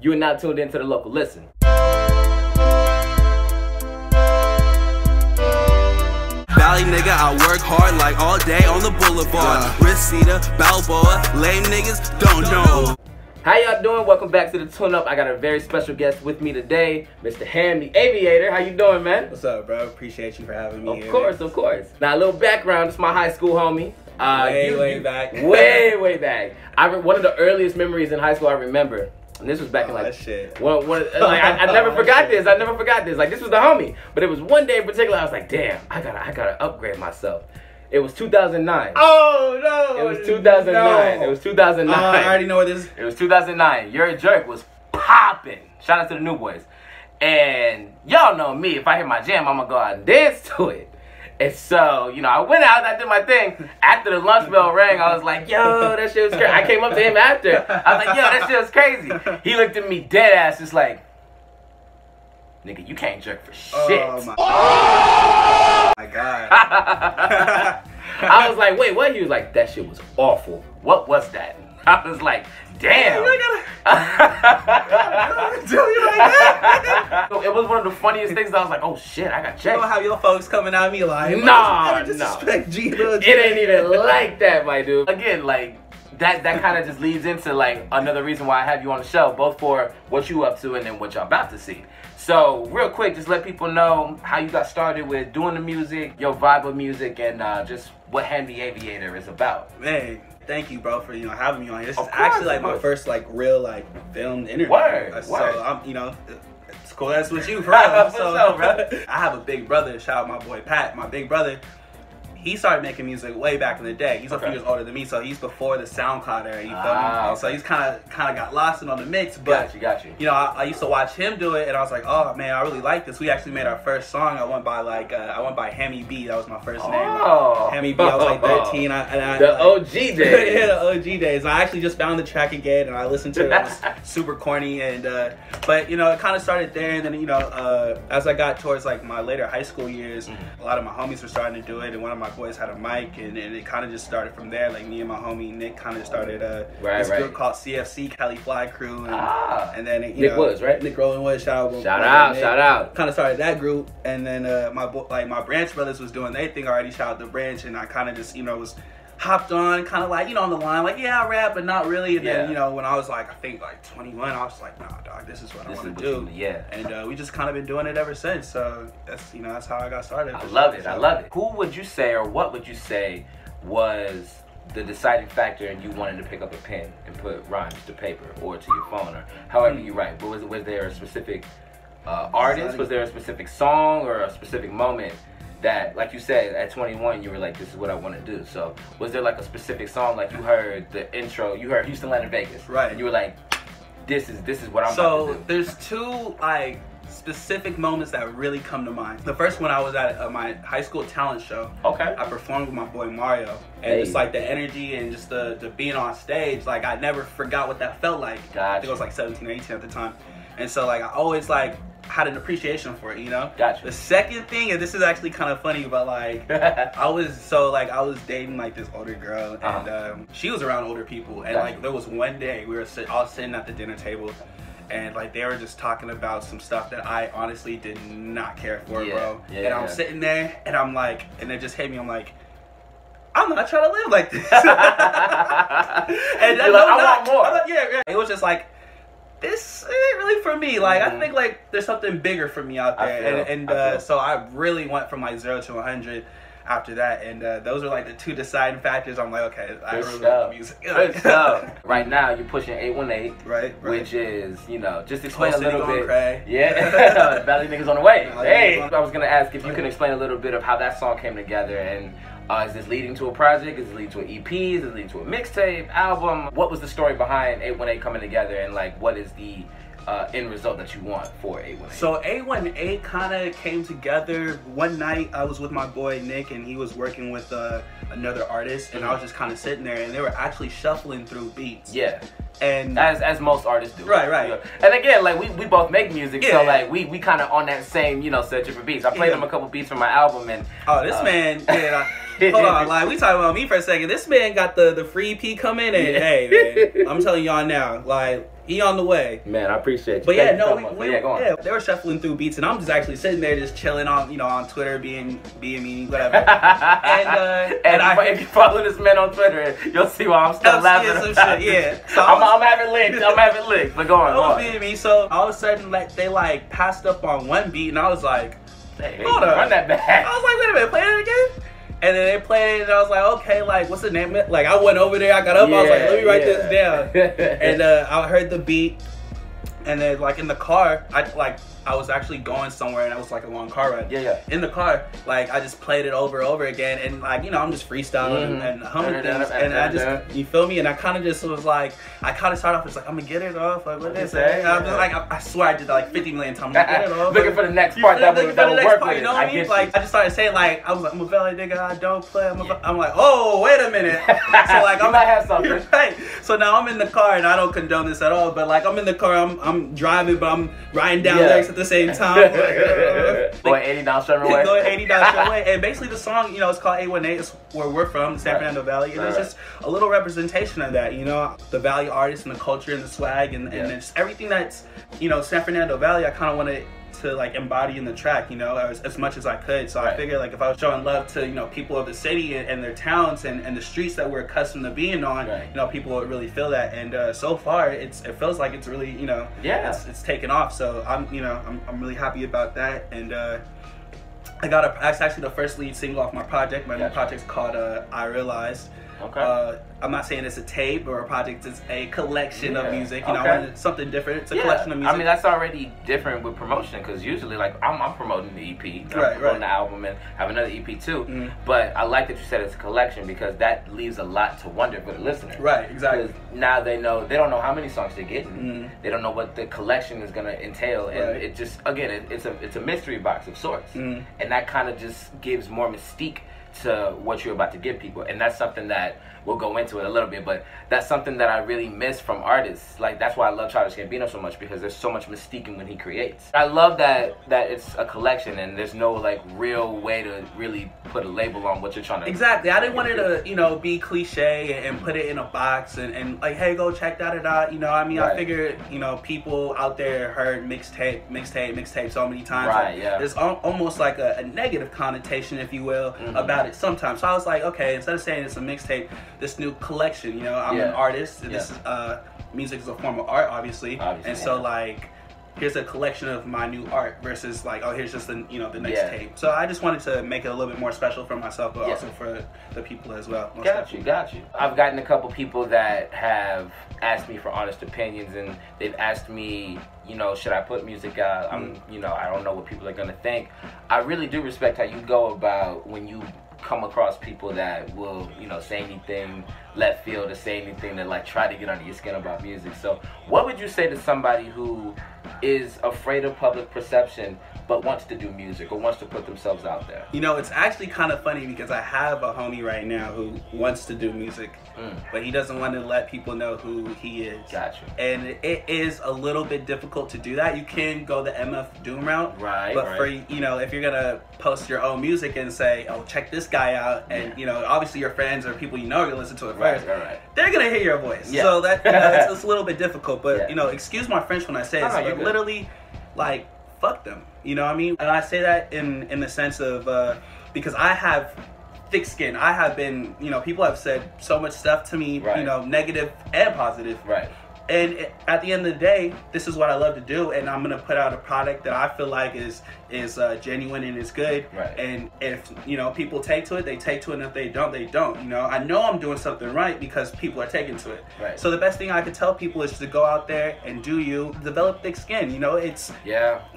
You are now tuned into the local listen. Valley nigga, I work hard like all day on the boulevard. Reseda, Balboa, lame niggas don't know. How y'all doing? Welcome back to the Tune Up. I got a very special guest with me today, Mr. Ham-the-Aviator. How you doing, man? What's up, bro? Appreciate you for having me here. Of course. Now, a little background. It's my high school homie. Way back. Way back. One of the earliest memories in high school I remember, and this was back in like shit. I never forgot this. I never forgot this. Like, this was the homie. But it was one day in particular. I was like, damn, I gotta upgrade myself. It was 2009. Oh no! It was 2009. No. It was 2009. I already know what this is. It was 2009. You're a Jerk was popping. Shout out to the New Boys. And y'all know me. If I hit my jam, I'm gonna go out and dance to it. And so, you know, I went out and I did my thing. After the lunch bell rang, I was like, yo, that shit was crazy. I came up to him after. I was like, yo, that shit was crazy. He looked at me dead ass, just like, nigga, you can't jerk for shit. Oh my god. I was like, wait, what? He was like, that shit was awful. What was that? I was like, damn. It was one of the funniest things. I was like, oh shit, I got checked. You don't have your folks coming at me like, no. It It ain't even like that, my dude. Again, like, that kind of just leads into like another reason why I have you on the show, both for what you up to and then what y'all about to see. So real quick, just let people know how you got started with doing the music, your vibe of music, and just what Ham-the-Aviator is about. Man, thank you, bro, for having me on here. This is actually like my first like real like filmed interview. Word. So I'm it's cool. That's what you, bro. So bro. I have a big brother. Shout out my boy Pat, my big brother. He started making music way back in the day. He's a few years older than me, so he's before the SoundCloud era. You feel me? Okay. So he's kind of got lost in on the mix. But Got you. You know, I used to watch him do it, and I was like, oh man, I really like this. We actually made our first song. I went by Hammy B. That was my first name. Hammy B. I was like 13. The OG days. Yeah, the OG days. I actually just found the track again, and I listened to it. It was super corny, and but you know, it kind of started there, and then as I got towards like my later high school years, a lot of my homies were starting to do it, and one of my boys had a mic, and it kind of just started from there. Like me and my homie Nick kind of started this group called CFC, Cali Fly Crew, and then Nick Woods, right? Nick Rolling Woods, shout out. Kind of started that group, and then my Branch brothers was doing their thing already. Shout out to Branch, and I kind of just was hopped on, kind of like on the line, like I rap, but not really. And then when I was like I think like 21, I was like, nah, dog, this is what I want to do. And we just kind of been doing it ever since. So that's how I got started. I love it. Who would you say, or what would you say, was the deciding factor in you wanting to pick up a pen and put rhymes to paper or to your phone or however you write? But was there a specific artist? Was there a specific song or a specific moment that, like you said, at 21 you were like, this is what I want to do? So was there like a specific song, like you heard the intro, you heard Houston, Land, Vegas, right, and you were like, this is what I'm about to do? There's two like specific moments that really come to mind. The first one, I was at my high school talent show. Okay. I performed with my boy Mario, and just like the energy and just the being on stage, like I never forgot what that felt like. I think I was like 17 or 18 at the time, and so like I always like had an appreciation for it, Gotcha. The second thing, and this is actually kind of funny, but like I was dating like this older girl, and she was around older people, and like there was one day we were all sitting at the dinner table, and like they were just talking about some stuff that I honestly did not care for, bro. And I'm sitting there, and I'm like, and it just hit me, I'm like, I'm not trying to live like this. And I want more. It was just like, this ain't really for me. Like I think like there's something bigger for me out there. So I really went from like 0 to 100 after that, and those are like the two deciding factors. I'm like, okay, I really love music. Good stuff. Right now you're pushing 818, right, which is just explain a little bit. Cray. Yeah, Valley niggas on the way. Hey, I was gonna ask if you can explain a little bit of how that song came together, and is this leading to a project? Is it leading to an EP? Is it leading to a mixtape, album? What was the story behind 818 coming together, and like what is the end result that you want for 818? So 818 kind of came together one night. I was with my boy Nick, and he was working with another artist, and I was just kind of sitting there, and they were actually shuffling through beats. And as most artists do. Right. You know? And again, like we both make music, so like we kind of on that same, you know, searching for beats. I played him a couple beats from my album, and this man, hold on, like we talking about me for a second. This man got the free EP coming, and hey, man, I'm telling y'all now, like. He on the way. Man, I appreciate you. But yeah, no, they were shuffling through beats, and I'm just actually sitting there just chilling on, you know, on Twitter, being me, whatever. If you follow this man on Twitter, you'll see why I'm still laughing. Some shit, yeah. So I'm having links. But go on. Being me, so all of a sudden, like they like passed up on one beat, and I was like, hey, hold up, run that back. I was like, wait a minute, play it again. And then they played it, and I was like, okay, like, what's the name of it? Like, I went over there, I got up, I was like, let me write this down. And I heard the beat, and then, like, in the car, I was actually going somewhere, and it was like a long car ride. Yeah. In the car, like, I just played it over and over again, and, like, you know, I'm just freestyling and humming things, and I just, you feel me? And I kind of just was like, I kind of started off as like, I'm gonna get it off, like, what did they say? I'm just like, I swear I did that like 50 million times. I'm gonna get it off. Looking for the next part that will work with it. You know what I mean? Like, I just started saying, like, I was like, I'm a valley nigga, I don't play. I'm like, oh, wait a minute. So, like, I might have something. Right. So now I'm in the car, and I don't condone this at all, but, like, I'm in the car, I'm driving, but I'm writing down lyrics at the same time. Going 80 down Sherman Way. Going 80 down Sherman Way. And basically the song, you know, it's called 818. It's where we're from, the San Fernando Valley. And it's just a little representation of that, you know, the Valley artists and the culture and the swag and just everything that's, you know, San Fernando Valley. I kind of wanted to like embody in the track, you know, as much as I could. So I figured like if I was showing love to, you know, people of the city and their towns and the streets that we're accustomed to being on, you know, people would really feel that. And so far it feels like it's really, you know, it's taken off. So I'm really happy about that. And that's actually the first lead single off my project. My new project's called I Realized. Okay. I'm not saying it's a tape or a project, it's a collection of music. You know, I wanted something different. It's a collection of music. I mean, that's already different with promotion because usually, like, I'm promoting the EP, I'm promoting the album, and have another EP too. But I like that you said it's a collection because that leaves a lot to wonder for the listener. Right, exactly. Because now they don't know how many songs they're getting. They don't know what the collection is gonna entail, and it just, again, it's a mystery box of sorts, and that kind of just gives more mystique to what you're about to give people. And that's something that we'll go into it a little bit, but that's something that I really miss from artists. Like, that's why I love Childish Gambino so much, because there's so much mystique in when he creates. I love that it's a collection and there's no like real way to really put a label on what you're trying to Exactly. I didn't want it to, you know, be cliche and put it in a box and like, hey, go check that. You know, I mean, I figured, you know, people out there heard mixtape so many times. Right, like, there's almost like a negative connotation, if you will, about it sometimes. So I was like, okay, instead of saying it's a mixtape, this new collection, you know, I'm an artist. This is music is a form of art, obviously. And so like, here's a collection of my new art versus like, oh, here's just the next tape. So I just wanted to make it a little bit more special for myself, but also for the people as well. Got you. I've gotten a couple people that have asked me for honest opinions, and they've asked me, you know, should I put music out? You know, I don't know what people are gonna think. I really do respect how you go about when you come across people that will, you know, say anything left field or say anything that like try to get under your skin about music. So what would you say to somebody who is afraid of public perception but wants to do music or wants to put themselves out there? You know, it's actually kind of funny because I have a homie right now who wants to do music, but he doesn't want to let people know who he is. Gotcha. And it is a little bit difficult to do that. You can go the MF Doom route, but for, you know, if you're gonna post your own music and say, oh, check this guy out, and you know, obviously your friends or people you know are gonna listen to it first, they're gonna hear your voice. So that, you know, it's a little bit difficult. But you know, excuse my French when I say it. So like, literally, like, fuck them. You know what I mean? And I say that in the sense of because I have thick skin. I have been, you know, people have said so much stuff to me, you know, negative and positive. And at the end of the day, this is what I love to do, and I'm gonna put out a product that I feel like is genuine and is good. And if, you know, people take to it, they take to it, and if they don't, they don't. You know, I know I'm doing something right because people are taking to it. So the best thing I could tell people is to go out there and do you, develop thick skin. You know, it's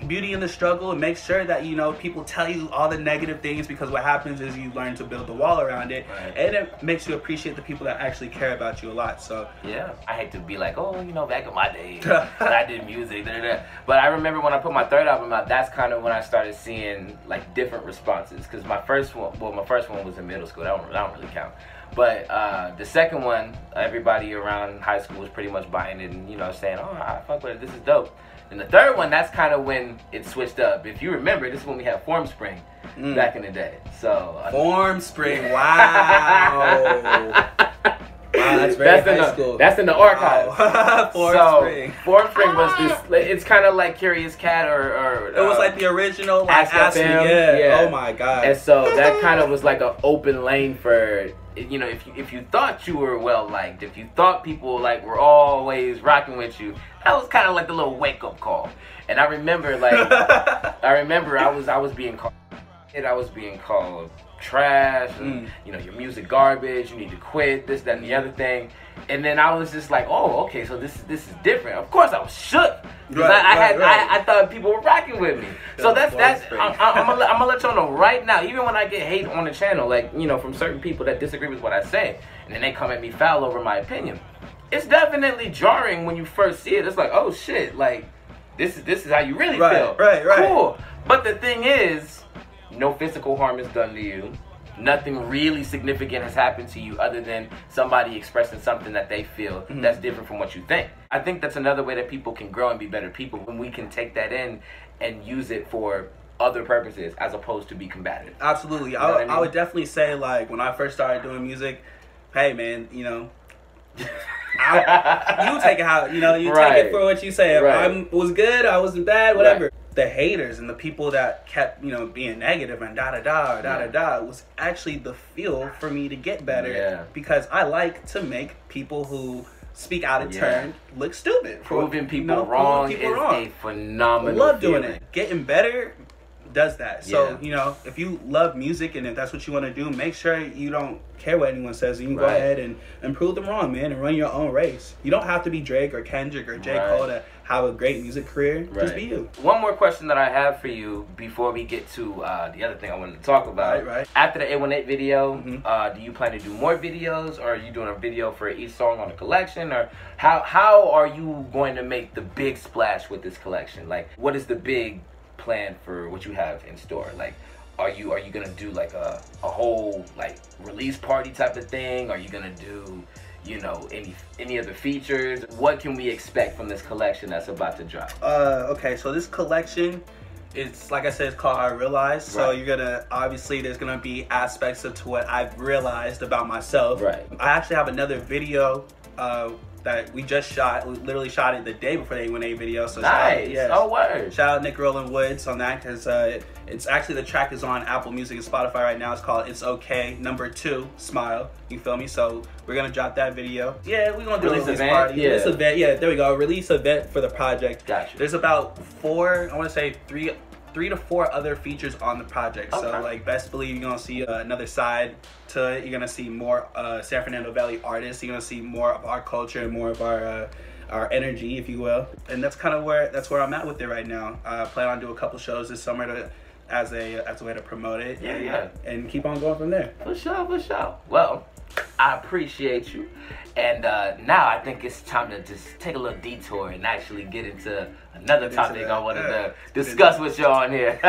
beauty in the struggle, and make sure that, you know, people tell you all the negative things, because what happens is you learn to build the wall around it, and it makes you appreciate the people that actually care about you a lot. So I hate to be like, oh, well, you know, back in my day, I did music. But I remember when I put my third album out, that's kind of when I started seeing like different responses. Because my first one was in middle school. That don't really count. But the second one, everybody around high school was pretty much buying it and, you know, saying, oh, I fuck with it, this is dope. And the third one, that's kind of when it switched up. If you remember, this is when we had Form Spring back in the day. So Form Spring, wow. Wow, that's very high school. That's in the archives. Form Spring was this. It's kind of like Curious Cat or it was like the original like Ask Me. Yeah. Oh my god. And so that kind of was like an open lane for, you know, if you thought you were well liked, if you thought people like were always rocking with you, that was kind of like the little wake up call. And I remember I was being called trash, and, you know, your music garbage, you need to quit, this, that, and the other thing. And then I was just like, oh, okay, so this is different. Of course I was shook. Because I thought people were rocking with me. So that's I'm gonna let y'all know right now, even when I get hate on the channel, like, you know, from certain people that disagree with what I say, and then they come at me foul over my opinion. It's definitely jarring when you first see it. It's like, oh shit, like this is how you really feel. Right. Cool. But the thing is, no physical harm is done to you. Nothing really significant has happened to you other than somebody expressing something that they feel that's different from what you think. I think that's another way that people can grow and be better people, when we can take that in and use it for other purposes as opposed to be combative. Absolutely. You know what I mean? I would definitely say, like, when I first started doing music, hey man, you know, you take it how, you know, you take it for what you say. If I was good, I wasn't bad, whatever. The haters and the people that kept, you know, being negative and da was actually the fuel for me to get better, because I like to make people who speak out of turn look stupid. Proving people wrong is a phenomenal I love doing it. Getting better does that. So, you know, if you love music and if that's what you want to do, make sure you don't care what anyone says. You can go ahead and prove them wrong, man, and run your own race. You don't have to be Drake or Kendrick or J. Cole to have a great music career. Just be you. One more question that I have for you before we get to the other thing I wanted to talk about. After the 818 video, do you plan to do more videos, or are you doing a video for each song on the collection, or how are you going to make the big splash with this collection? Like, what is the big plan for what you have in store? Like, are you gonna do like a whole like release party type of thing? Are you gonna do, you know, any other features? What can we expect from this collection that's about to drop? Okay, so this collection, it's like I said, it's called I Realized. So you're gonna, obviously there's gonna be aspects of to what I've realized about myself. I actually have another video that we just shot. We literally shot it the day before the 818 video. So shout out Nick Roland Woods on that, because it's actually, the track is on Apple Music and Spotify right now. It's called It's Okay #2 Smile. You feel me? So we're gonna drop that video. Yeah, we're gonna do a release party. Release event. Yeah, there we go. Release event for the project. Gotcha. There's about four, I want to say three to four other features on the project. So like, best believe you're gonna see another side to it. You're gonna see more San Fernando Valley artists. You're gonna see more of our culture and more of our energy, if you will. And that's kind of where I'm at with it right now. I plan on doing a couple shows this summer as a way to promote it. And keep on going from there. For sure. Well, I appreciate you. And now I think it's time to just take a little detour and actually get into another topic I wanted to discuss with y'all on here.